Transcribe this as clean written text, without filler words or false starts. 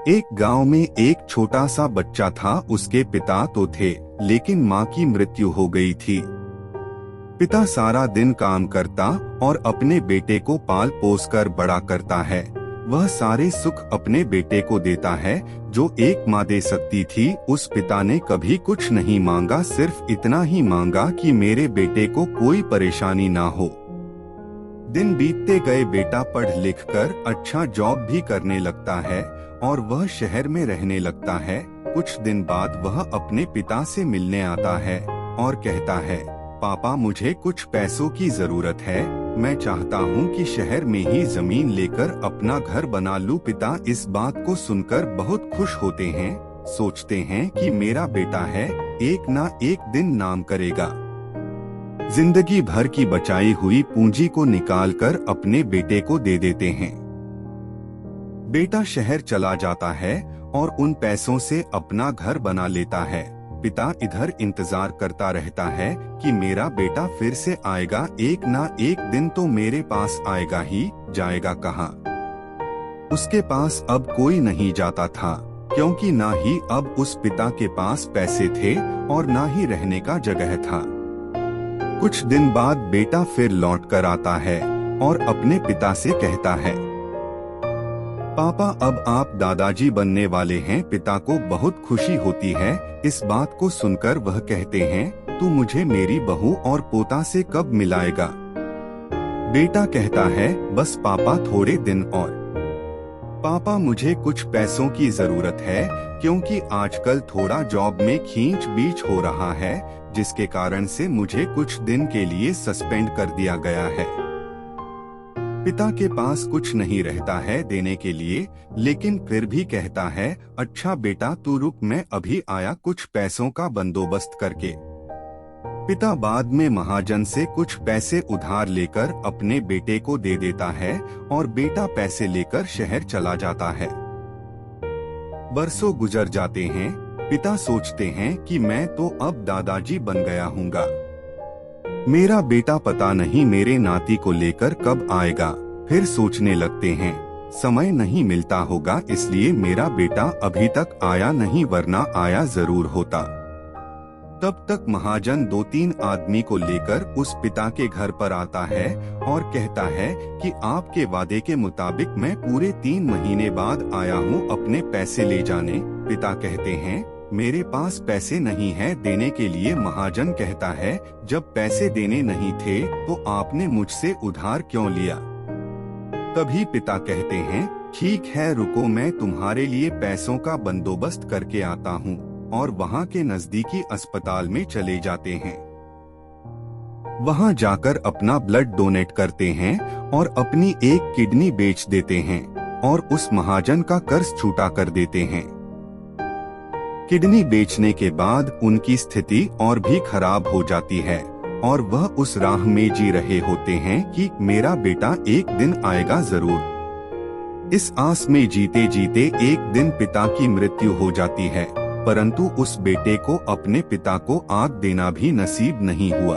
एक गांव में एक छोटा सा बच्चा था। उसके पिता तो थे, लेकिन माँ की मृत्यु हो गई थी। पिता सारा दिन काम करता और अपने बेटे को पाल पोस कर बड़ा करता है। वह सारे सुख अपने बेटे को देता है जो एक माँ दे सकती थी। उस पिता ने कभी कुछ नहीं मांगा, सिर्फ इतना ही मांगा कि मेरे बेटे को कोई परेशानी ना हो। दिन बीतते गए, बेटा पढ़ लिख कर अच्छा जॉब भी करने लगता है और वह शहर में रहने लगता है। कुछ दिन बाद वह अपने पिता से मिलने आता है और कहता है, पापा मुझे कुछ पैसों की जरूरत है। मैं चाहता हूँ कि शहर में ही जमीन लेकर अपना घर बना लूँ। पिता इस बात को सुनकर बहुत खुश होते हैं। सोचते हैं कि मेरा बेटा है, एक ना एक दिन नाम करेगा। जिंदगी भर की बचाई हुई पूंजी को निकालकर अपने बेटे को दे देते हैं। बेटा शहर चला जाता है और उन पैसों से अपना घर बना लेता है। पिता इधर इंतजार करता रहता है कि मेरा बेटा फिर से आएगा, एक ना एक दिन तो मेरे पास आएगा ही। जाएगा कहाँ? उसके पास अब कोई नहीं जाता था, क्योंकि ना ही अब उस पिता के पास पैसे थे और ना ही रहने का जगह था। कुछ दिन बाद बेटा फिर लौट कर आता है और अपने पिता से कहता है, पापा अब आप दादाजी बनने वाले हैं। पिता को बहुत खुशी होती है। इस बात को सुनकर वह कहते हैं, तू मुझे मेरी बहू और पोता से कब मिलाएगा? बेटा कहता है, बस पापा थोड़े दिन और। पापा मुझे कुछ पैसों की जरूरत है, क्योंकि आजकल थोड़ा जॉब में खींच बीच हो रहा है, जिसके कारण से मुझे कुछ दिन के लिए सस्पेंड कर दिया गया है। पिता के पास कुछ नहीं रहता है देने के लिए, लेकिन फिर भी कहता है, अच्छा बेटा तू रुक, मैं अभी आया कुछ पैसों का बंदोबस्त करके। पिता बाद में महाजन से कुछ पैसे उधार लेकर अपने बेटे को दे देता है और बेटा पैसे लेकर शहर चला जाता है। बरसों गुजर जाते हैं। पिता सोचते हैं कि मैं तो अब दादाजी बन गया हूँगा। मेरा बेटा पता नहीं मेरे नाती को लेकर कब आएगा। फिर सोचने लगते हैं, समय नहीं मिलता होगा इसलिए मेरा बेटा अभी तक आया नहीं, वरना आया जरूर होता। तब तक महाजन 2-3 आदमी को लेकर उस पिता के घर पर आता है और कहता है कि आपके वादे के मुताबिक मैं पूरे 3 महीने बाद आया हूँ अपने पैसे ले जाने। पिता कहते हैं, मेरे पास पैसे नहीं है देने के लिए। महाजन कहता है, जब पैसे देने नहीं थे तो आपने मुझसे उधार क्यों लिया? तभी पिता कहते हैं, ठीक है रुको, मैं तुम्हारे लिए पैसों का बंदोबस्त करके आता हूँ। और वहाँ के नजदीकी अस्पताल में चले जाते हैं। वहाँ जाकर अपना ब्लड डोनेट करते हैं और अपनी एक किडनी बेच देते हैं और उस महाजन का कर्ज छूटा कर देते हैं। किडनी बेचने के बाद उनकी स्थिति और भी खराब हो जाती है और वह उस राह में जी रहे होते हैं कि मेरा बेटा एक दिन आएगा जरूर। इस आस में जीते जीते एक दिन पिता की मृत्यु हो जाती है, परंतु उस बेटे को अपने पिता को आग देना भी नसीब नहीं हुआ।